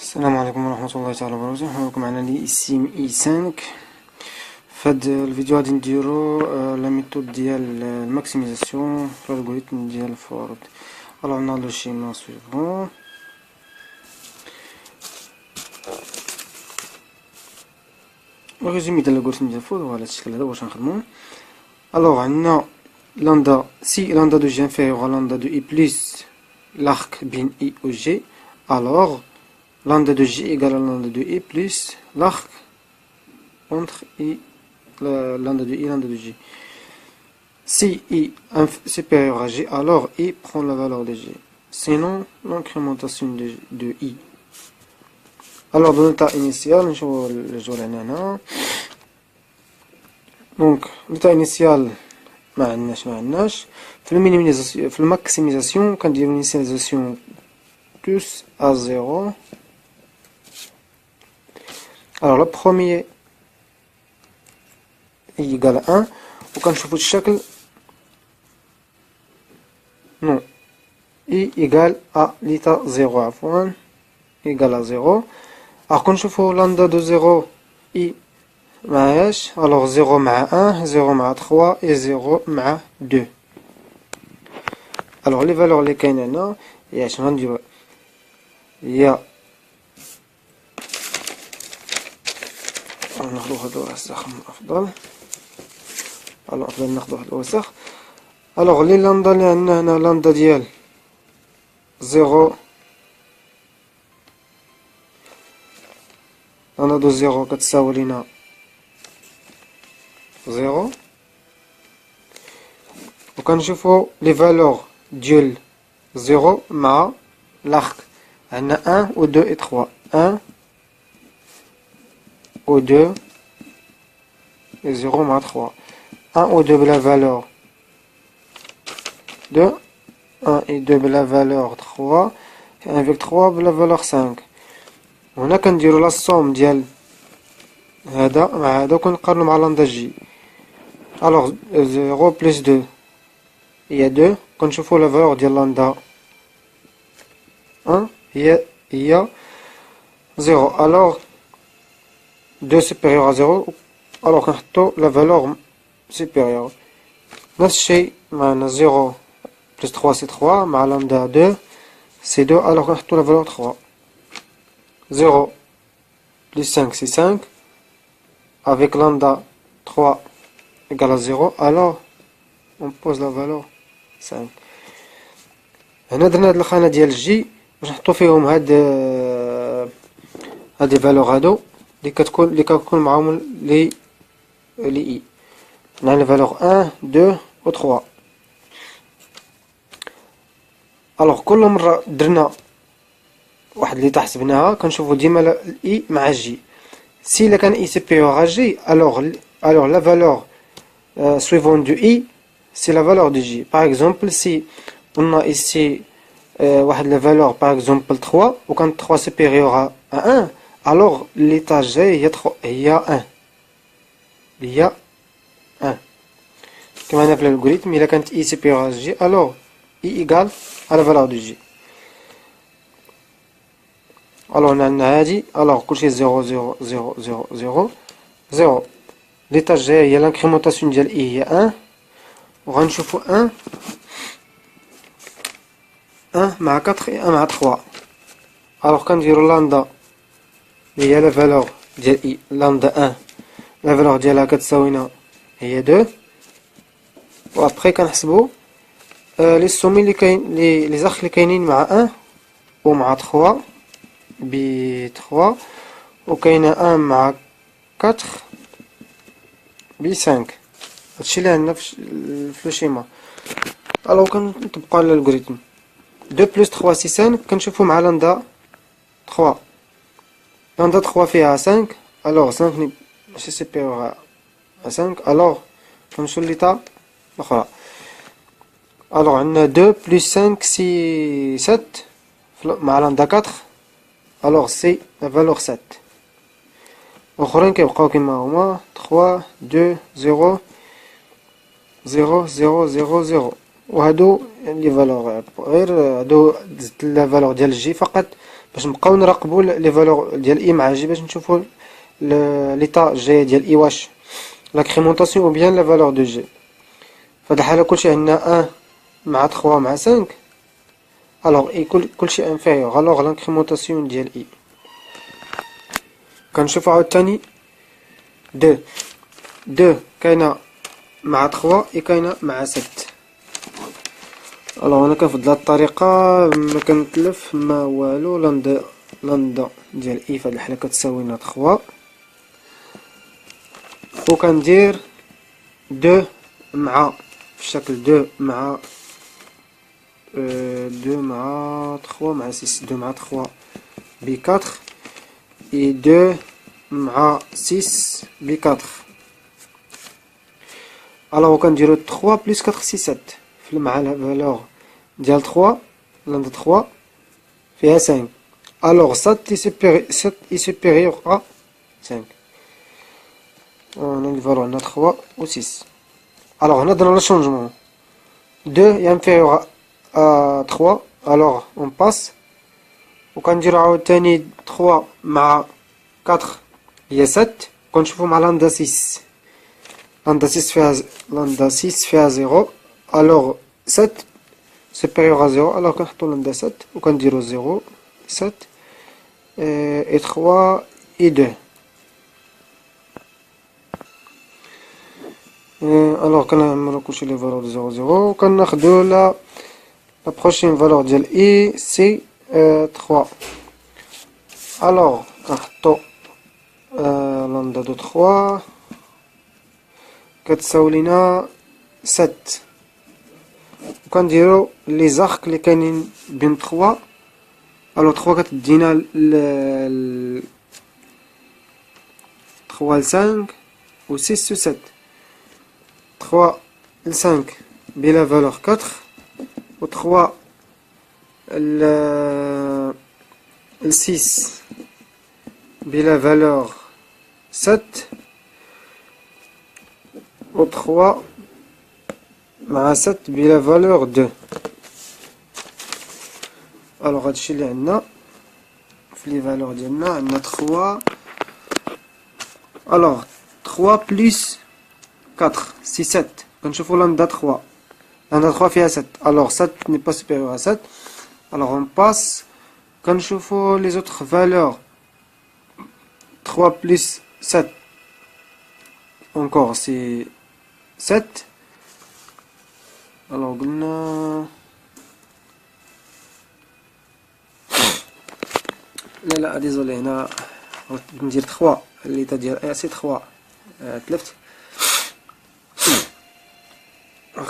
السلام عليكم ورحمة الله تعالى وبركاته. معكم معنا لي سيم اي 5. فهاد الفيديو غادي نديرو لا ميثود ديال الماكسيميزاسيون في الالغوريثم ديال فورد. الوغ عندنا لو شيما سويفون. الريزومي ديال الالغوريثم ديال فورد هو على الشكل هذا واش غنخدمو. الوغ عندنا لاندا سي لاندا دو جي انفيريور à lambda de i plus l'arc bin i au g, alors lambda de j égale à lambda de i plus l'arc entre i, lambda de i, lambda de j. Si i supérieur à j, alors i prend la valeur de j. Sinon, l'incrémentation de i. Alors, dans l'état initial, je vais le donc, l'état initial, ما عندناش في الماكسيميزاسيون كنديرو initialisation plus à 0. alors le premier est égal à 1 وكنشوفو الشكل non i égal à l'état 0 عفوا égal à 0. alors كنشوفو lambda de 0 i معاياش. alors 0 مع 1 0 مع 3 et 0 مع 2. alors les valeurs اللي كاينه هنا هي اش غنديرو هي ناخدو هاد الوسخ من الافضل. الافضل ناخدو هاد الوسخ. alors لي لامدا اللي عندنا هنا لامدا ديال 0 لامدا دو 0 كتساوي لينا 0 وكنشوفو لي فالور ديال 0 مع l'arc. عندنا 1 و 2 et 3 1 و 2 et 0 مع 3 1 و 2 بلا valeur 2 1 et 2 بلا valeur 3 et 1 avec 3 بلا valeur 5. وهنا كنديرو لا somme ديال هذا مع هذا وكنقارنو مع لامدا جي. alors 0 plus 2 il y a 2 كنشوفو لا valeur ديال لامدا 1 هي 0. alors 2 supérieur à 0 alors كنحطو لا valeur supérieure. نفس الشيء معنا 0 plus 3 c'est 3 مع لامدا 2 c'est 2 alors كنحطو لا valeur 3. 0 plus 5 c'est 5 avec lambda 3 égale à 0 alors on pose la valeur 5. هنا درنا هاد الخانة ديال الجي باش نحطو فيهم هاد الفالور هادو اللي كتكون معاهم لي اي. عندنا الفالور 1 2 و 3. الوغ كل مرة درنا واحد اللي حسبناها كنشوفو ديما الاي مع جي. si الا كان اي supérieur à j alors la valeur suivante de i c'est la valeur de j. par exemple si on a ici واحد la valeur par exemple 3 وكان 3 supérieur à 1 alors l'état j هي 1 هي 1 كما هنا في الالغوريثم الا كانت i supérieur à j alors i égale à la valeur de j. alors عندنا هادي alors كلشي 0 0 0 0 0 0. l'état j هي l'incrémentation ديال i هي 1 وغنشوفو 1 1 مع 4 et 1 مع 3. alors كنديرو لامدا اللي هي لا فالور ديال i لامدا 1 لا فالور ديالها كتساوينا هي 2 و ابري كنحسبو لي سومي اللي كاين لي زاخ اللي كاينين مع 1 ومع 3 ب 3 وكاينه 1 مع 4 ب 5. هادشي اللي عندنا في لو شيما. الو كنطبقو على الالغوريثم 2 plus 3 c'est 5 كنشوفو مع لامدا 3 لامدا 3 فيها 5 alors 5 ماشي supérieur à 5 alors كنمشيو للإيطا الأخرى. alors عندنا 2 plus 5 c'est 7 مع لامدا 4 alors c'est la valeur 7. اخرين كيبقاو كما هما 3 2 0 0 0 0 0 وهادو لي فالور غير هادو زدت لا فالور ديال جي فقط باش نبقاو نراقبو لي فالور ديال اي مع جي باش نشوفو ليطا جاية ديال اي واش لاكريمونطاسيون او بيان لا فالور دو جي. فهاد الحالة كلشي عندنا 1 مع 3 مع 5. الوغ اي كلشي انفيريور، الوغ لانكريمونطاسيون ديال اي كنشوفو عاوتاني 2 كاينة مع 3 اي كاينة مع 7. الوغ انا كنفضل هاد الطريقة ما كنتلف ما والو. لندا ديال اي فهاد الحالة كتساوي لنا 3 و كندير 2 مع في الشكل 2 مع 2 مع 3 مع 6. 2 مع 3 ب 4 et 2 مع 6 ب 4. alors كنديرو 3 بلس 4 سي 7 مع لا فالور ديال 3 لندا 3 فيها 5. alors 7 est supérieur à 5. on a le valeur عندنا 3 و 6. alors هنا درنا le changement 2 est inférieur à 3 alors on passe. وكنديرو عاوتاني 3 مع 4 هي 7. كنشوفو مع لندا 6 لندا 6 فيها 0 alors 7 supérieur à 0 alors كنحطو لندا 7 وكنديرو 0 7 et 3 et 2. alors كنعملو كلشي لي فالور 0 0 وكناخدو لا بروشين فالور ديال اي سي 3. alors كنحطو لندا دو 3 كتساوي لينا 7 وكنديرو لي زارك اللي كاينين بين 3. الو 3 كتدينا 3 ل 5 و 6 و 7. 3 ل 5 بلا فالور 4 و 3 ل 6 بلا فالور 7 و 3 مع 7 بلا فالور 2. الوغ هادشي اللي عندنا في لي فالور ديالنا. عندنا 3 الوغ 3 بلس 4 سي 7. كنشوفو لندا 3 فيها 7 الوغ 7 ني با سوبيريور ا 7 الوغ اون باس. كنشوفو لي زوطخ فالور 3 بلس 7 encore c'est 7. alors قلنا لا ديزولي هنا ندير 3 اللي تدير سي 3 تلفت.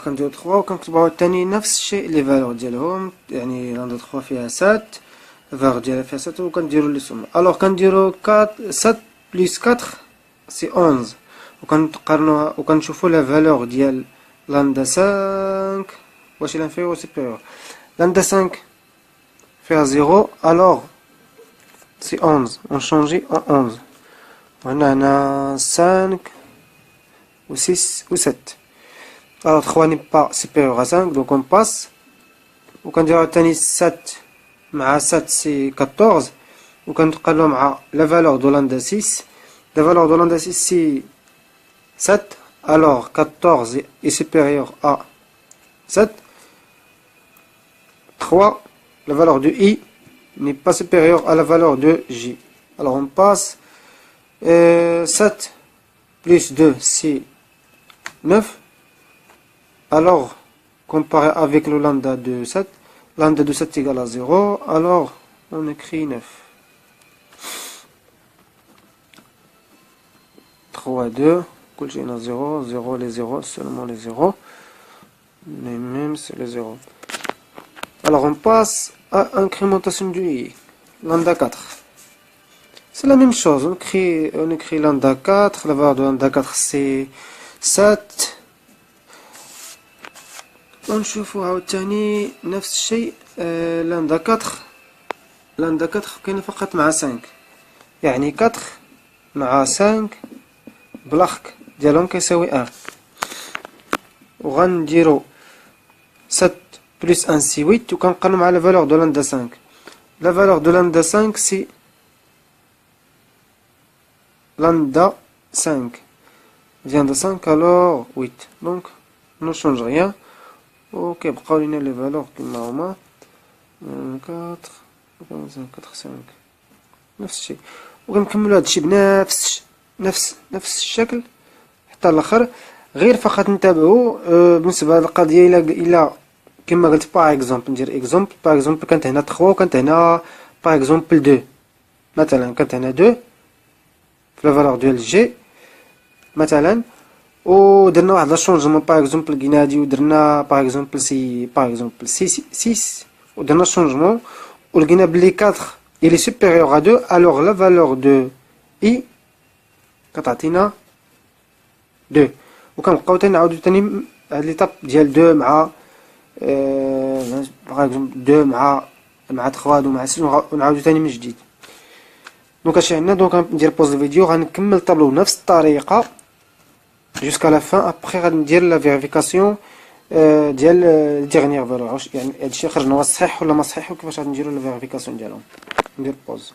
كنديرو 3 وكنكتبو الثاني نفس الشيء لي فالور ديالهم يعني لندا 3 فيها 7 فالور ديالها فيها 7 وكنديرو لي سوم. الوغ كنديرو 7 بلس 4 سي 11 وكنقارنوها وكنشوفو لا فالور ديال لندا 5 واش il inférieur ou supérieur. لندا 5 فيها 0 alors c'est 11 on change en 11. هنا 5 و 6 و 7 alors 3 n'est pas supérieur à 5 donc on passe. وكنديرو عاوتاني 7 مع 7 c'est 14 وكنتقارنو مع la valeur de lambda 6. la valeur de lambda 6 c'est 7 alors 14 est supérieur à 7. 3 la valeur de i n'est pas supérieure à la valeur de j. alors on passe 7 plus 2 c'est 9. alors comparé avec le lambda de 7, lambda de 7 égale à 0 alors on écrit 9. 3 2 كلشي هنا 0 0 les 0 seulement les 0 les mêmes c'est les 0. alors on passe à incrémentation du i lambda 4. c'est la même chose on écrit lambda 4. la valeur de lambda 4 c'est 7. ونشوفو عاوتاني نفس الشيء لندا 4 كاين فقط مع 5 يعني 4 مع 5 بلاخك ديالهم كيساوي 1 وغنديرو 7 بلس 1 سي 8 وكنقارنو مع لا فالور دو لندا 5 la valeur de lambda 5 c'est lambda 5 vient de 5 alors 8. Donc on ne change rien. Ok, بقاو لينا les valeurs كما هما 4 5 نفس الشيء. وغنكملوا هذا الشيء بنفس الشكل حتى الاخر. غير فقط نتابعوا بالنسبه للقضيه الى كما قلت باغ اكزومبل ندير اكزومبل. باغ اكزومبل كانت هنا 3 وكانت هنا باغ اكزومبل 2 مثلا. كانت هنا 2 في لا فالور ديال جي مثلا ودرنا واحد لا شونجمون. باغ اكزومبل لقينا هادي ودرنا باغ اكزومبل سي 6 ودرنا شونجمون ولقينا بلي 4 il est supérieur à 2 alors la valeur de i كتعطينا 2. وكنبقاو تنعاودو تاني هاد ليطاب ديال 2 مع باغ اكزومبل 2 مع 3 مع 6 ونعاودو تاني من جديد. دونك اش عندنا؟ دونك غندير بوز الفيديو غنكمل الطابلو بنفس الطريقه jusqu'à la fin. après غادي ندير لا فيريفيكاسيون ديال ديغنيير فالور يعني هادشي خرجنا واش صحيح ولا ما صحيح وكيفاش غادي نديرو لا فيريفيكاسيون ديالهم. ندير بوز.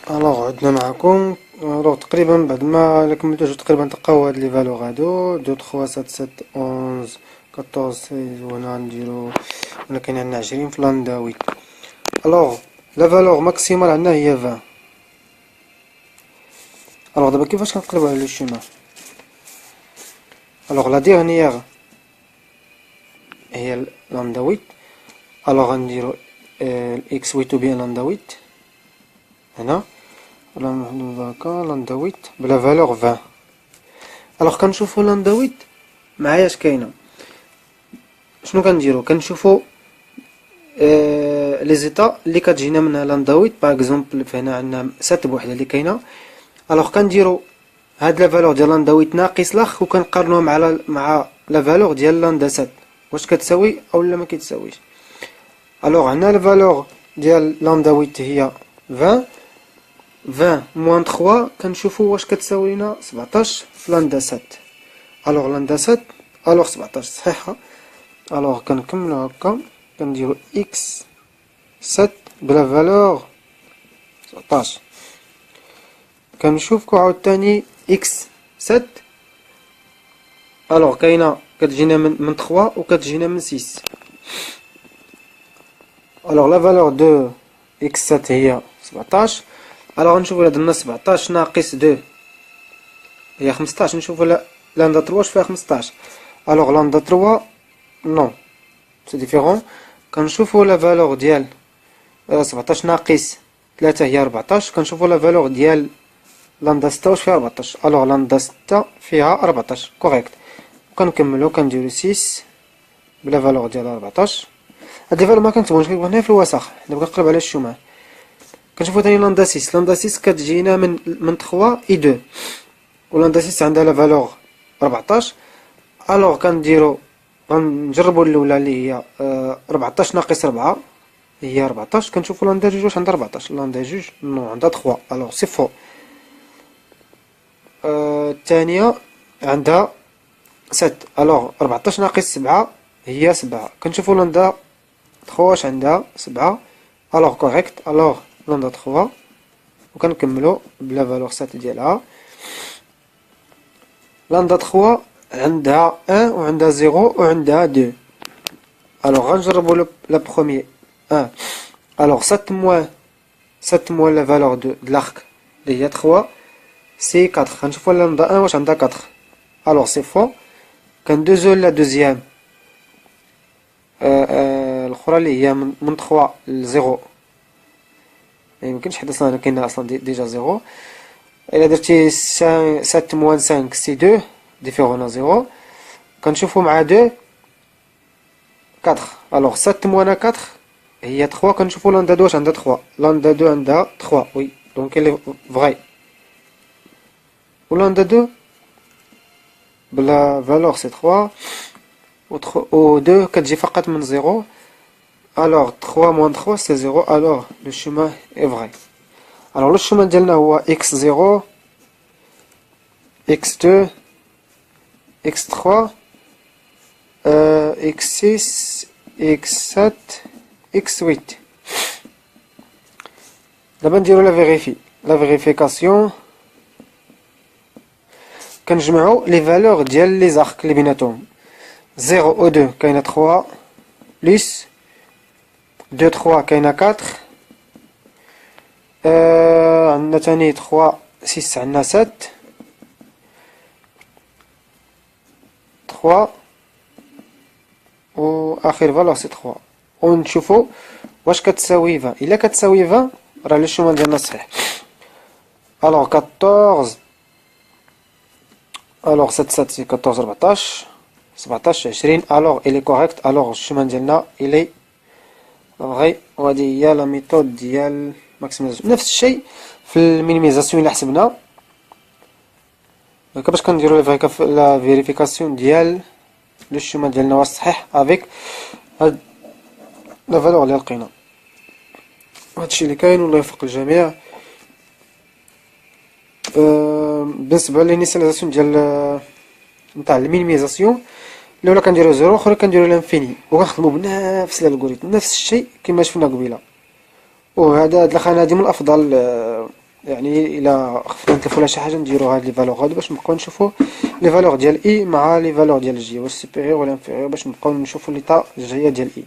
الوغ عدنا معكم. الوغ تقريبا بعد ما كملتو تقريبا تلقاو هاد لي فالور هادو 2 3 7 7 11 14 16 وهنا نديرو ولا كاين عندنا 20 في لاندا 8. الوغ لا فالور ماكسيمال عندنا هي 20. الوغ دابا كيفاش كنقلبو على لو شيما؟ الوغ لا ديرنيير هي لاندا 8. الوغ غنديرو اكس 8 ou bien لاندا 8 هنا ولا نحدو هكا لاندا 8 بلا فالور 20. الوغ كنشوفو لاندا 8 معايا اش كاينه. شنو كنديرو؟ كنشوفو لي زيتا اللي كتجينا منها لاندا 8. باغ اكزومبل فهنا عندنا 7 بوحده اللي كاينه. الوغ كنديرو هاد لا فالور ديال لاندا 8 ناقص لاخ وكنقارنوها مع لا فالور ديال لاندا 7 واش كتساوي اولا ما كيتساويش. الوغ عندنا لا فالور ديال لاندا 8 هي 20 موان 3 كنشوفو واش كتساوي لنا 17 في لاندا 7. الوغ لاندا 7 الوغ 17 صحيحه. الوغ كنكملو هكا كنديرو اكس 7 بلا فالور 17. كنشوفكو عاوتاني اكس 7 الوغ كاينه كتجينا من 3 وكتجينا من 6. الوغ لا فالور دو اكس 7 هي 17. الوغ نشوفو الا درنا 17 ناقص 2 هي 15. نشوفو لاندا 3 واش فيها 15. الوغ لاندا 3 نو سي ديفيرون. كنشوفو لا فالور ديال 17 ناقص 3 هي 14. كنشوفو لا فالور ديال لاندا 6 واش فيها 14. الوغ لاندا 6 فيها 14 كوريكت. وكنكملو كنديرو 6 بلا فالور ديال 14. هاد لي فالور ما كنكتبوهمش كنكتبو هنا في الوسخ. دابا كنقلب على الشمال كنشوفو تاني لاندا 6. لاندا 6 كتجينا من 3 اي 2 ولاندا 6 عندها لا فالور 14. الوغ كنديرو غنجربو الاولى اللي هي 14 ناقص 4 هي 14. كنشوفو لاندا 2 واش عندها 14. لاندا 2 نو عندها 3 الوغ سي فو. الثانيه عندها 7 الوغ 14 ناقص 7 هي 7. كنشوفو لاندا 3 واش عندها 7 الوغ كوريكت. الوغ لاندا 3 وكنكملو بلا فالور 7 ديالها. لاندا 3 عندها 1 وعندها 0 وعندها 2. الوغ غنجربو لا بروميير 1. الوغ 7 موان لا فالور دو لاخك اللي هي 3 سي 4. غنشوفو لاندا 1 واش عندها 4 الوغ سي فو. كندوزو لا دوزيام الاخرى اللي هي من 3 ل 0 ميمكنش حيت اصلا كاينه اصلا ديجا 0. الا درتي 7 موان 5 سي 2 ديفيرون 0. كنشوفو مع 2 4. الوغ 7 موان 4 هي 3. كنشوفو لاندا 2 واش عندها 3. لاندا 2 عندها 3 وي دونك elle est vraie. ولاندا 2 بلا فالور سي 3 و 2 كتجي فقط من 0. الوغ 3 موان 3 سي 0. الوغ لو شومان est vrai. الوغ لو شومان ديالنا هو x0 x2 x3 x6 x7 x8. دابا نديرو لا فيريفيكاسيون. كنجمعو لي فالور ديال لي زارك اللي بيناتهم. 0 و 2 كاينه 3 بلس 2 3 كاينه 4. عندنا تاني 3 6 عندنا 7 3 و اخر فالور سي 3. ونشوفو واش كتساوي 20. الا كتساوي 20 راه لو شومان ديالنا صحيح. الوغ 14 الوغ 7 7 سي 14 14 17 20. الوغ الي كوريكت. الوغ الشومان ديالنا الي فغي. وهادي هي لا ميثود ديال ماكسيميزاسيون. نفس الشيء في المينيميزاسيون الا حسبنا باش كنديرو لا فيريفيكاسيون ديال لو شومان ديالنا واش صحيح افيك هاد لا فالور اللي لقينا. هادشي اللي كاين والله يوفق الجميع. بالنسبه للانيسياليزاسيون ديال نتاع المينيميزاسيون الاولى كنديرو زيرو، اخرى كنديرو لانفيني وكنخدمو بنفس الالغوريثم نفس الشيء كما شفنا قبيله. وهذا هاد الخانه هادي من الافضل يعني الا خفنا نتلفو ولا شي حاجه نديرو هاد لي فالور هادو باش نبقاو نشوفو لي فالور ديال اي مع لي فالور ديال جي واش سوبيريور ولا انفيريور باش نبقاو نشوفو ليطا الجهيه ديال اي.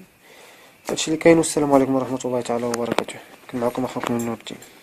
هادشي اللي كاين والسلام عليكم ورحمه الله تعالى وبركاته. كنت معكم اخوكم النور الدين.